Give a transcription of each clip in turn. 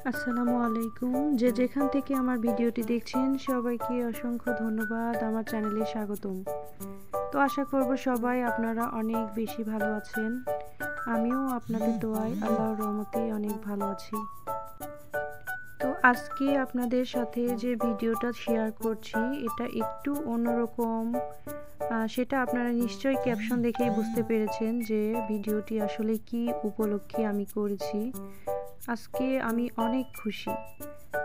আসসালামু আলাইকুম। যে যেখান থেকে আমার ভিডিওটি দেখছেন সবাইকে অসংখ্য ধন্যবাদ, আমার চ্যানেলে স্বাগতম। তো আশা করব সবাই আপনারা অনেক বেশি ভালো আছেন। আমিও আপনাদের দোয়ায় আল্লাহর রহমতে অনেক ভালো আছি। তো আজকে আপনাদের সাথে যে ভিডিওটা শেয়ার করছি এটা একটু অন্যরকম। সেটা আপনারা নিশ্চয়ই ক্যাপশন দেখেই বুঝতে পেরেছেন যে ভিডিওটি আসলে কি উপলক্ষে আমি করেছি। আজকে আমি অনেক খুশি।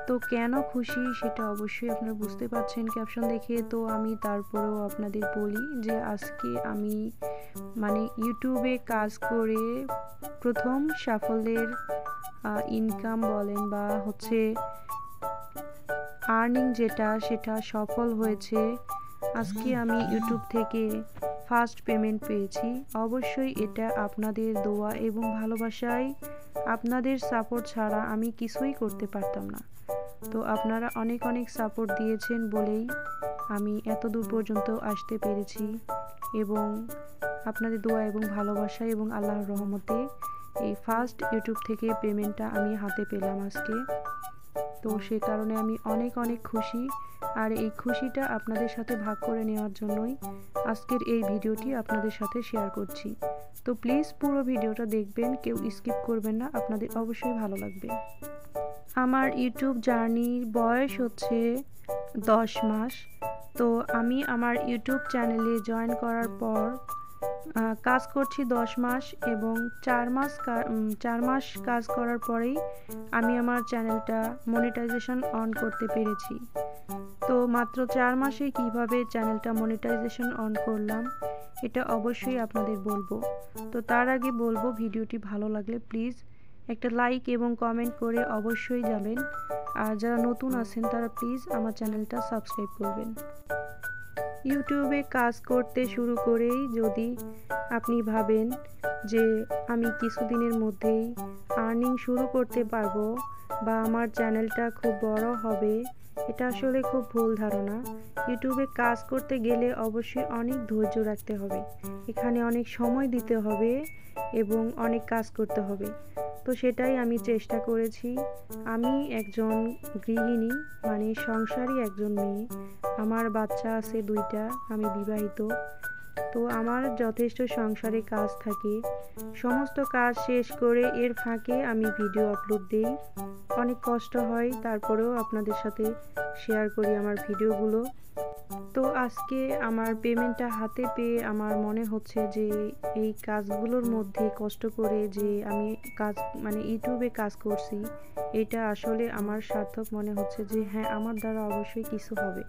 তো কেন খুশি সেটা অবশ্যই আপনারা বুঝতে পারছেন ক্যাপশন দেখে। তো আমি তারপরেও আপনাদের বলি যে আজকে আমি ইউটিউবে কাজ করে প্রথম সাফল্যের ইনকাম বলেন বা হচ্ছে আর্নিং সেটা সফল হয়েছে। আজকে আমি ইউটিউব থেকে ফার্স্ট পেমেন্ট পেয়েছি। অবশ্যই এটা আপনাদের দোয়া এবং ভালোবাসায়, আপনাদের সাপোর্ট ছাড়া আমি কিছুই করতে পারতাম না। তো আপনারা অনেক অনেক সাপোর্ট দিয়েছেন বলেই আমি এত দূর পর্যন্ত আসতে পেরেছি এবং আপনাদের দোয়া এবং ভালোবাসা এবং আল্লাহর রহমতে এই ফার্স্ট ইউটিউব থেকে পেমেন্টটা আমি হাতে পেলাম আজকে। তো সে কারণে আমি অনেক অনেক খুশি, আর এই খুশিটা আপনাদের সাথে ভাগ করে নেওয়ার জন্যই আজকের এই ভিডিওটি আপনাদের সাথে শেয়ার করছি। তো প্লিজ পুরো ভিডিওটা দেখবেন, কেউ স্কিপ করবেন না, আপনাদের অবশ্যই ভালো লাগবে। আমার ইউটিউব জার্নির বয়স হচ্ছে 10 মাস। তো আমি আমার ইউটিউব চ্যানেলে জয়েন করার পর কাজ করছি 10 মাস এবং 4 মাস কাজ করার পরেই আমি আমার চ্যানেলটা মনিটাইজেশন অন করতে পেরেছি। তো মাত্র 4 মাসে কিভাবে চ্যানেলটা মনিটাইজেশন অন করলাম এটা অবশ্যই আপনাদের বলবো। তো তার আগে বলবো, ভিডিওটি ভালো লাগলে প্লিজ একটা লাইক এবং কমেন্ট করে অবশ্যই যাবেন। আর যারা নতুন আছেন তারা প্লিজ আমার চ্যানেলটা সাবস্ক্রাইব করবেন। ইউটিউবে কাজ করতে শুরু করেই যদি আপনি ভাবেন যে আমি কিছুদিনের মধ্যেই আর্নিং শুরু করতে পারবো বা আমার চ্যানেলটা খুব বড় হবে, এটা আসলে খুব ভুল ধারণা। ইউটিউবে কাজ করতে গেলে অবশ্যই অনেক ধৈর্য রাখতে হবে, এখানে অনেক সময় দিতে হবে এবং অনেক কাজ করতে হবে। তো সেটাই আমি চেষ্টা করেছি। আমি একজন গৃহিণী, সংসারী একজন মেয়ে। আমার বাচ্চা আছে 2টা, আমি বিবাহিত। তো আমার যথেষ্ট সংসারে কাজ থাকে। সমস্ত কাজ শেষ করে এর ফাঁকে আমি ভিডিও আপলোড দিই। অনেক কষ্ট হয়, তারপরেও আপনাদের সাথে শেয়ার করি আমার ভিডিওগুলো। তো আজকে আমার পেমেন্টটা হাতে পেয়ে আমার মনে হচ্ছে যে এই কাজগুলোর মধ্যে কষ্ট করে যে আমি ইউটিউবে কাজ করছি, এটা আসলে আমার সার্থক মনে হচ্ছে যে হ্যাঁ, আমার দ্বারা অবশ্যই কিছু হবে।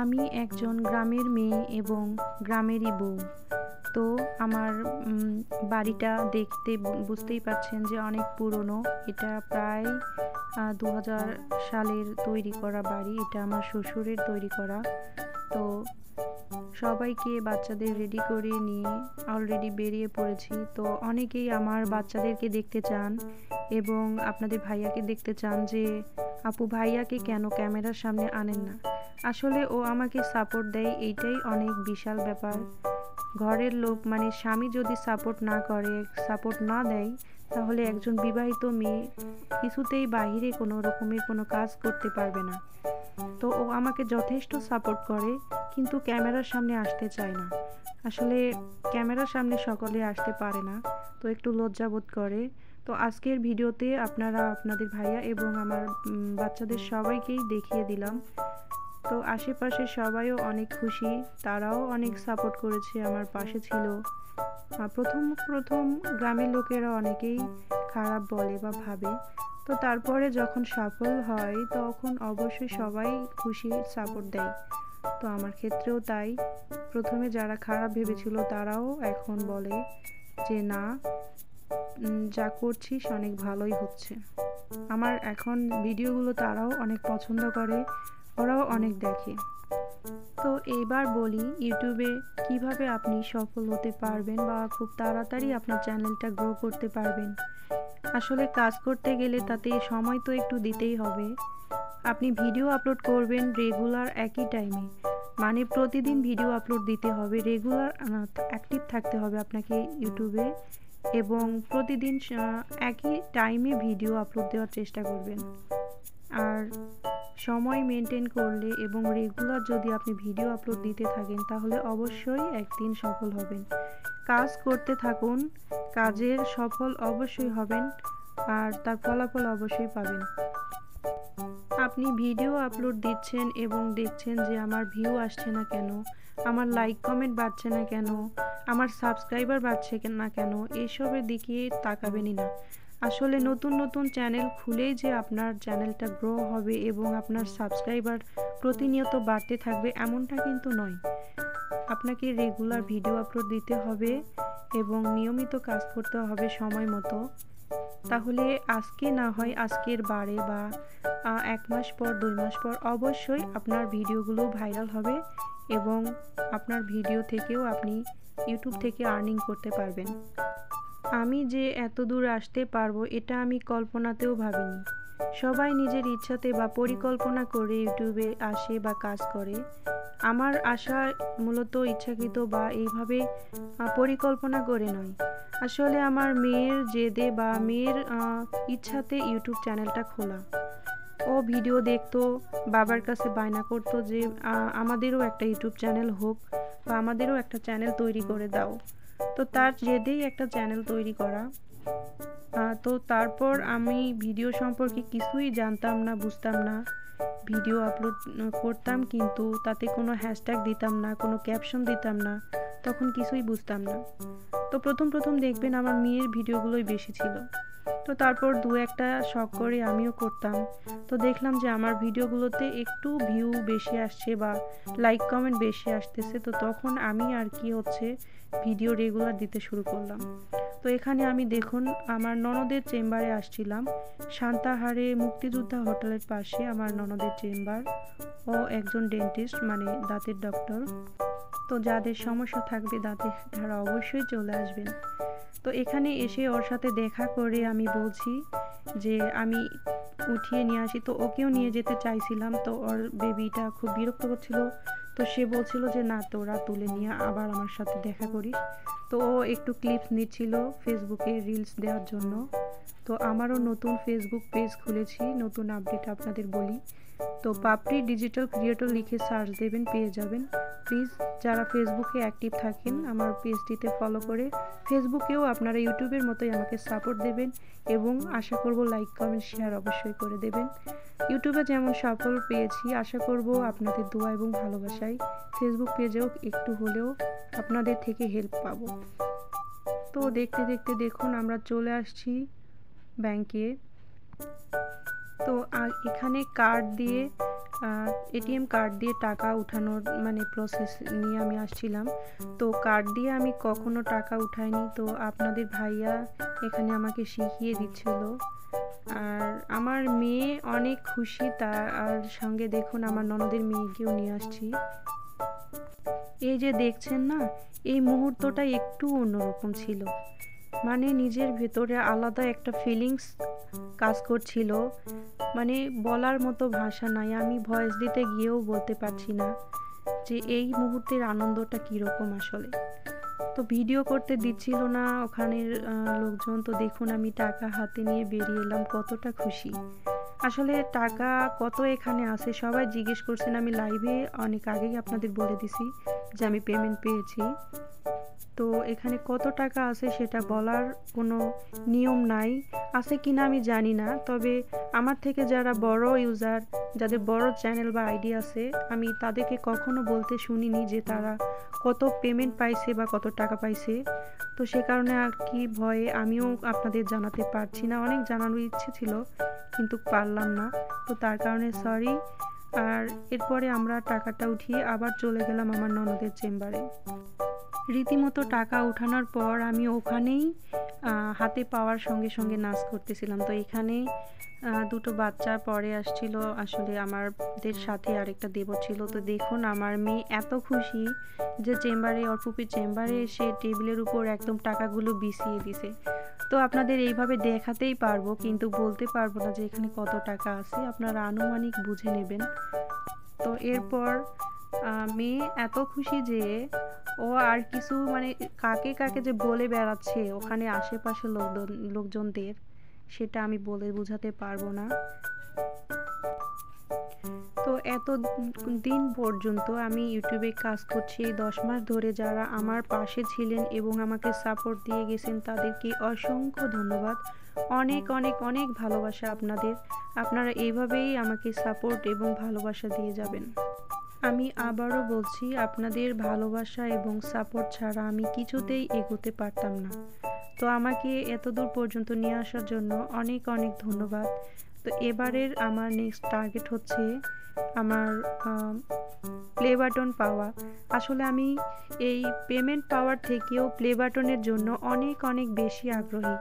আমি একজন গ্রামের মেয়ে এবং গ্রামেরই বউ। তো আমার বাড়িটা দেখতে বুঝতেই পারছেন যে অনেক পুরনো। এটা প্রায় 2000 সালের তৈরি করা বাড়ি। এটা আমার শ্বশুরের তৈরি করা। তো সবাইকে বাচ্চাদের রেডি করে নিয়ে অলরেডি বেরিয়ে পড়েছি। তো অনেকেই আমার বাচ্চাদেরকে দেখতে চান এবং আপনাদের ভাইয়াকে দেখতে চান যে আপু ভাইয়াকে কেন ক্যামেরার সামনে আনেন না। আসলে ও আমাকে সাপোর্ট দেয়, এইটাই অনেক বিশাল ব্যাপার। ঘরের লোক স্বামী যদি সাপোর্ট না দেয় তাহলে একজন বিবাহিত মেয়ে কিছুতেই বাহিরে কোনো রকমের কোনো কাজ করতে পারবে না। তো ও আমাকে যথেষ্ট সাপোর্ট করে, কিন্তু ক্যামেরার সামনে আসতে চায় না। আসলে ক্যামেরার সামনে সকলে আসতে পারে না, তো একটু লজ্জাবোধ করে। তো আজকের ভিডিওতে আপনারা আপনাদের ভাইয়া এবং আমার বাচ্চাদের সবাইকেই দেখিয়ে দিলাম। তো আশেপাশে সবাইও অনেক খুশি, তারাও অনেক সাপোর্ট করেছে, আমার পাশে ছিল। প্রথম গ্রামের লোকেরা অনেকেই খারাপ বলে বা ভাবে, তো তারপরে যখন সফল হয় তখন অবশ্যই সবাই খুশি সাপোর্ট দেয়। তো আমার ক্ষেত্রেও তাই। প্রথমে যারা খারাপ ভেবেছিল তারাও এখন বলে যে না, যা করছিস অনেক ভালোই হচ্ছে। আমার এখন ভিডিওগুলো তারাও অনেক পছন্দ করে, ওরাও অনেক দেখে। তো এইবার বলি, ইউটিউবে কিভাবে আপনি সফল হতে পারবেন বা খুব তাড়াতাড়ি আপনার চ্যানেলটা গ্রো করতে পারবেন। আসলে কাজ করতে গেলে তাতে সময় তো একটু দিতেই হবে। আপনি ভিডিও আপলোড করবেন রেগুলার একই টাইমে, প্রতিদিন ভিডিও আপলোড দিতে হবে, রেগুলার অ্যাক্টিভ থাকতে হবে আপনাকে ইউটিউবে। এবং প্রতিদিন একই টাইমে ভিডিও আপলোড দেওয়ার চেষ্টা করবেন। আর সময় মেনটেন করলে এবং রেগুলার যদি আপনি ভিডিও আপলোড দিতে থাকেন তাহলে অবশ্যই একদিন সফল হবেন। কাজ করতে থাকুন, কাজের সফল অবশ্যই হবেন আর তার ফলাফল অবশ্যই পাবেন। আপনি ভিডিও আপলোড দিচ্ছেন এবং দেখছেন যে আমার ভিউ আসছে না কেন, আমার লাইক কমেন্ট বাড়ছে না কেন, আমার সাবস্ক্রাইবার বাড়ছে না কেন, এসবের দিকে তাকাবেনই না। আসলে নতুন নতুন চ্যানেল খুলেই যে আপনার চ্যানেলটা গ্রো হবে এবং আপনার সাবস্ক্রাইবার প্রতিনিয়ত বাড়তে থাকবে এমনটা কিন্তু নয়। আপনাকে রেগুলার ভিডিও আপলোড দিতে হবে এবং নিয়মিত কাজ করতে হবে সময় মতো। তাহলে আজকে না হয় আজকের বারে বা 1 মাস পর 2 মাস পর অবশ্যই আপনার ভিডিওগুলো ভাইরাল হবে এবং আপনার ভিডিও থেকেও আপনি ইউটিউব থেকে আর্নিং করতে পারবেন। আমি যে এত দূর আসতে পারবো এটা আমি কল্পনাতেও ভাবিনি। সবাই নিজের ইচ্ছাতে বা পরিকল্পনা করে ইউটিউবে আসে বা কাজ করে। আমার আশা মূলত ইচ্ছাকৃত বা এইভাবে পরিকল্পনা করে নয়। আসলে আমার মেয়ের জেদে বা মেয়ের ইচ্ছাতে ইউটিউব চ্যানেলটা খোলা। ও ভিডিও দেখতো, বাবার কাছে বায়না করতো যে আমাদেরও একটা ইউটিউব চ্যানেল হোক বা আমাদেরও একটা চ্যানেল তৈরি করে দাও। তো তার জেদেই একটা চ্যানেল তৈরি করা। তো তারপর আমি ভিডিও সম্পর্কে কিছুই জানতাম না, বুঝতাম না। ভিডিও আপলোড করতাম কিন্তু তাতে কোনো হ্যাশট্যাগ দিতাম না, কোনো ক্যাপশন দিতাম না, তখন কিছুই বুঝতাম না। তো প্রথম দেখবেন আমার মেয়ের ভিডিওগুলোই বেশি ছিল। তো তারপর 2-1টা শখ করে আমিও করতাম। তো দেখলাম যে আমার ভিডিওগুলোতে একটু ভিউ বেশি আসছে বা লাইক কমেন্ট বেশি আসতেছে। তো তখন আমি আর কি ভিডিও রেগুলার দিতে শুরু করলাম। তো এখানে আমি দেখুন আমার ননদের চেম্বারে আসছিলাম। সান্তাহারে মুক্তিযোদ্ধা হোটেলের পাশে আমার ননদের চেম্বার। ও একজন ডেন্টিস্ট, মানে দাঁতের ডক্টর। তো যাদের সমস্যা থাকবে দাঁতের তারা অবশ্যই চলে আসবেন। তো এখানে এসে ওর সাথে দেখা করে আমি বলছি যে আমি উঠিয়ে নিয়ে আসি। তো ওকেও নিয়ে যেতে চাইছিলাম, তো ওর বেবিটা খুব বিরক্ত করছিল। তো সে বলছিল যে না, তোরা তুলে নিয়ে আবার আমার সাথে দেখা করিস। তো ও একটু ক্লিপস নিচ্ছিল ফেসবুকে রিলস দেওয়ার জন্য। তো আমারও নতুন ফেসবুক পেজ খুলেছি, নতুন আপডেট আপনাদের বলি। তো পাপড়ি ডিজিটাল ক্রিয়েটর লিখে সার্চ দেবেন, পেয়ে যাবেন। প্লিজ যারা ফেসবুকে অ্যাক্টিভ থাকেন আমার পেজটিতে ফলো করে ফেসবুকেও আপনারা ইউটিউবের মতোই আমাকে সাপোর্ট দেবেন এবং আশা করব লাইক কমেন্ট শেয়ার অবশ্যই করে দেবেন। ইউটিউবে যেমন সফল পেয়েছি, আশা করব আপনাদের দোয়া এবং ভালোবাসায় ফেসবুক পেজেও একটু হলেও আপনাদের থেকে হেল্প পাবো। তো দেখতে দেখতে দেখুন আমরা চলে আসছি ব্যাংকে। তো এখানে কার্ড দিয়ে এটিএম কার্ড দিয়ে টাকা উঠানোর মানে প্রসেস নিয়ে আমি আসছিলাম। তো কার্ড দিয়ে আমি কখনো টাকা উঠাইনি, তো আপনাদের ভাইয়া এখানে আমাকে শিখিয়ে দিচ্ছিল। আর আমার মেয়ে অনেক খুশি, তার সঙ্গে দেখুন আমার ননদের মেয়েকেও নিয়ে আসছি। এই যে দেখছেন না, এই মুহূর্তটা একটু অন্যরকম ছিল। মানে নিজের ভেতরে আলাদা একটা ফিলিংস কাজ করছিল, মানে বলার মতো ভাষা নাই। আমি ভয়েস দিতে গিয়েও বলতে পারছি না যে এই মুহূর্তের আনন্দটা কীরকম আসলে। তো ভিডিও করতে দিচ্ছিল না ওখানের লোকজন। তো দেখুন আমি টাকা হাতে নিয়ে বেরিয়ে এলাম, কতটা খুশি। আসলে টাকা কত এখানে আছে সবাই জিজ্ঞেস করছেন। আমি লাইভে অনেক আগেই আপনাদের বলে দিছি যে আমি পেমেন্ট পেয়েছি। তো এখানে কত টাকা আছে সেটা বলার কোনো নিয়ম নাই, আছে কিনা আমি জানি না। তবে আমার থেকে যারা বড় ইউজার, যাদের বড় চ্যানেল বা আইডি আছে, আমি তাদেরকে কখনো বলতে শুনিনি যে তারা কত পেমেন্ট পাইছে বা কত টাকা পাইছে। তো সে কারণে আর কি ভয়ে আমিও আপনাদের জানাতে পারছি না। অনেক জানানোর ইচ্ছে ছিল কিন্তু পারলাম না, তো তার কারণে সরি। আর এরপরে আমরা টাকাটা উঠিয়ে আবার চলে গেলাম আমার ননদের চেম্বারে। রীতিমতো টাকা উঠানোর পর আমি ওখানেই হাতে পাওয়ার সঙ্গে সঙ্গে নাচ করতেছিলাম। তো এখানে দুটো বাচ্চা পরে আসছিল, আসলে আমাদের সাথে আরেকটা দেবর ছিল। তো দেখুন আমার মেয়ে এত খুশি যে চেম্বারে, ওর ফুপির চেম্বারে এসে টেবিলের উপর একদম টাকাগুলো বিছিয়ে দিছে। তো আপনাদের এইভাবে দেখাতেই পারবো কিন্তু বলতে পারবো না যে এখানে কত টাকা আছে, আপনারা আনুমানিক বুঝে নেবেন। তো এরপর মেয়ে এত খুশি যে ও আর কিছু মানে কাকে কাকে যে বলে বেড়াচ্ছে ওখানে আশেপাশে লোকজনদের, সেটা আমি বলে বোঝাতে পারবো না। তো এত দিন পর্যন্ত আমি ইউটিউবে কাজ করছি, এই 10 মাস ধরে যারা আমার পাশে ছিলেন এবং আমাকে সাপোর্ট দিয়ে গেছেন তাদেরকে অসংখ্য ধন্যবাদ। অনেক অনেক অনেক ভালোবাসা আপনাদের। আপনারা এইভাবেই আমাকে সাপোর্ট এবং ভালোবাসা দিয়ে যাবেন। আমি আবারও বলছি, আপনাদের ভালোবাসা এবং সাপোর্ট ছাড়া আমি কিছুতেই এগোতে পারতাম না। তো আমাকে এতদূর পর্যন্ত নিয়ে আসার জন্য অনেক অনেক ধন্যবাদ। তো এবারের আমার নেক্সট টার্গেট হচ্ছে আমার প্লে বাটন পাওয়া। আসলে আমি এই পেমেন্ট পাওয়ার থেকেও প্লে বাটনের জন্য অনেক অনেক বেশি আগ্রহী।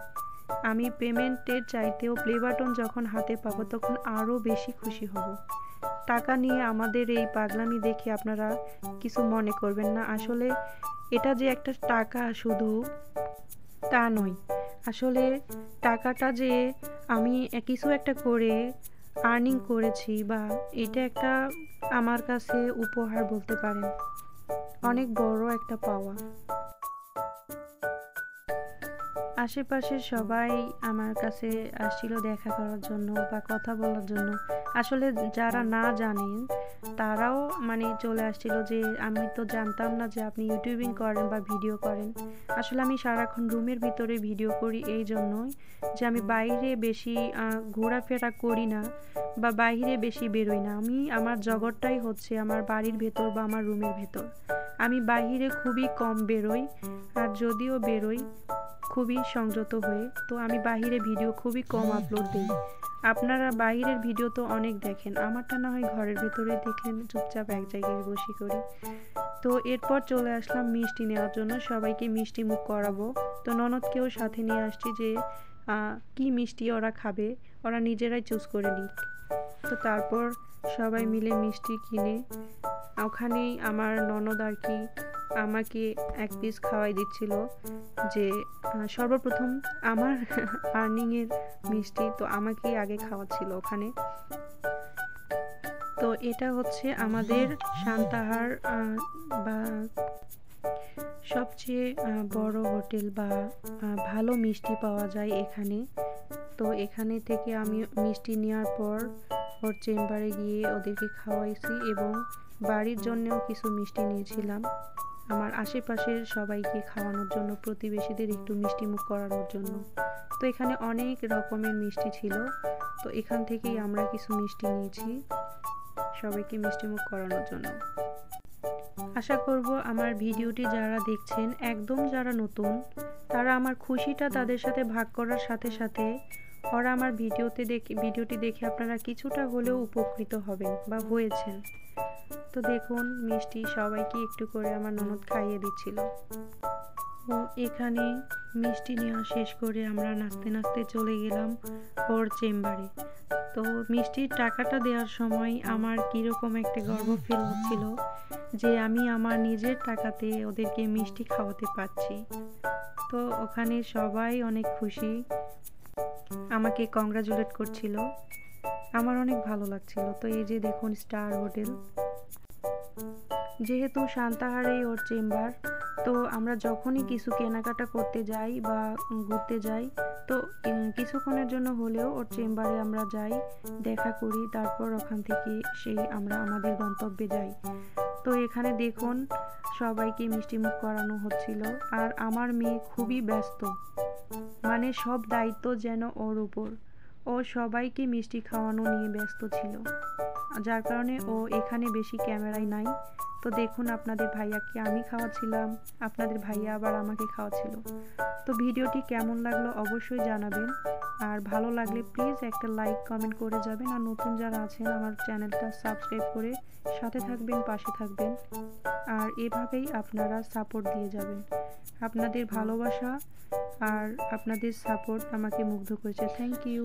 আমি পেমেন্টের চাইতেও প্লে বাটন যখন হাতে পাবো তখন আরও বেশি খুশি হব। টাকা নিয়ে আমাদের এই পাগলামি দেখে আপনারা কিছু মনে করবেন না। আসলে এটা যে একটা টাকা শুধু তা নয়, আসলে টাকাটা যে আমি কিছু একটা করে আর্নিং করেছি, বা এটা একটা আমার কাছে উপহার বলতে পারেন, অনেক বড় একটা পাওয়া। আশেপাশের সবাই আমার কাছে আসছিল দেখা করার জন্য বা কথা বলার জন্য। আসলে যারা না জানেন তারাও মানে চলে আসছিল যে আমি তো জানতাম না যে আপনি ইউটিউবিং করেন বা ভিডিও করেন। আসলে আমি সারাক্ষণ রুমের ভিতরে ভিডিও করি এই জন্যই যে আমি বাইরে বেশি ঘোরাফেরা করি না বা বাইরে বেশি বেরোই না। আমি আমার জগৎটাই হচ্ছে আমার বাড়ির ভেতর বা আমার রুমের ভেতর। আমি বাইরে খুবই কম বেরোই, আর যদিও বেরোই খুবই সংযত হয়ে। তো আমি বাহিরে ভিডিও খুবই কম আপলোড দিই। আপনারা বাইরের ভিডিও তো অনেক দেখেন, আমারটা না হয় ঘরের ভেতরে দেখলেন চুপচাপ এক জায়গায় বসে করি। তো এরপর চলে আসলাম মিষ্টি নেওয়ার জন্য, সবাইকে মিষ্টি মুখ করাবো। তো ননদকেও সাথে নিয়ে আসছি যে কি মিষ্টি ওরা খাবে, ওরা নিজেরাই চুজ করে নিক। তো তারপর সবাই মিলে মিষ্টি কিনে ওখানেই আমার ননদ আর কি আমাকে এক পিস খাওয়াই দিচ্ছিল, যে সর্বপ্রথম আমার আর্নিংয়ের মিষ্টি তো আমাকেই আগে খাওয়াচ্ছিল ওখানে। তো এটা হচ্ছে আমাদের সান্তাহার বা সবচেয়ে বড় হোটেল বা ভালো মিষ্টি পাওয়া যায় এখানে। তো এখানে থেকে আমি মিষ্টি নেওয়ার পর ওর চেম্বারে গিয়ে ওদেরকে খাওয়াইছি এবং বাড়ির জন্যও কিছু মিষ্টি নিয়েছিলাম আমার আশেপাশের সবাইকে খাওয়ানোর জন্য, প্রতিবেশীদের একটু মিষ্টি মুখ করানোর জন্য। তো এখানে অনেক রকমের মিষ্টি ছিল, তো এখান থেকেই আমরা কিছু মিষ্টি নিয়েছি সবাইকে মিষ্টি মুখ করানোর জন্য। আশা করব আমার ভিডিওটি যারা দেখছেন, একদম যারা নতুন, তারা আমার খুশিটা তাদের সাথে ভাগ করার সাথে সাথে ওরা আমার ভিডিওটি দেখে আপনারা কিছুটা হলেও উপকৃত হবেন বা হয়েছেন। তো দেখুন মিষ্টি সবাইকে একটু করে আমার ননদ খাইয়ে দিচ্ছিল। ও এখানে মিষ্টি নেওয়া শেষ করে আমরা নাচতে নাচতে চলে গেলাম ওর চেম্বারে। তো মিষ্টির টাকাটা দেওয়ার সময় আমার কীরকম একটা গর্ব ফিল হচ্ছিল যে আমি আমার নিজের টাকাতে ওদেরকে মিষ্টি খাওয়াতে পারছি। তো ওখানে সবাই অনেক খুশি, আমাকে কংগ্রাচুলেট করছিল, আমার অনেক ভালো লাগছিল। তো এই যে দেখুন স্টার হোটেল, যেহেতু সান্তাহারেই ওর চেম্বার, তো আমরা যখনই কিছু কেনাকাটা করতে যাই বা ঘুরতে যাই তো কিছুক্ষণের জন্য হলেও ওর চেম্বারে আমরা যাই, দেখা করি, তারপর ওখান থেকে আমরা আমাদের গন্তব্যে যাই। তো এখানে দেখুন সবাইকে মিষ্টি মুখ করানো হচ্ছিল, আর আমার মেয়ে খুবই ব্যস্ত, মানে সব দায়িত্ব যেন ওর উপর। ও সবাইকে মিষ্টি খাওয়ানো নিয়ে ব্যস্ত ছিল, যার কারণে ও এখানে বেশি ক্যামেরায় নাই। তো দেখুন আপনাদের ভাইয়াকে আমি খাওয়াচ্ছিলাম, আপনাদের ভাইয়া আবার আমাকে খাওয়াচ্ছিল। তো ভিডিওটি কেমন লাগলো অবশ্যই জানাবেন, আর ভালো লাগলে প্লিজ একটা লাইক কমেন্ট করে যাবেন, আর নতুন যারা আছেন আমার চ্যানেলটা সাবস্ক্রাইব করে সাথে থাকবেন, পাশে থাকবেন, আর এভাবেই আপনারা সাপোর্ট দিয়ে যাবেন। আপনাদের ভালোবাসা আর আপনাদের সাপোর্ট আমাকে মুগ্ধ করেছে। Thank you.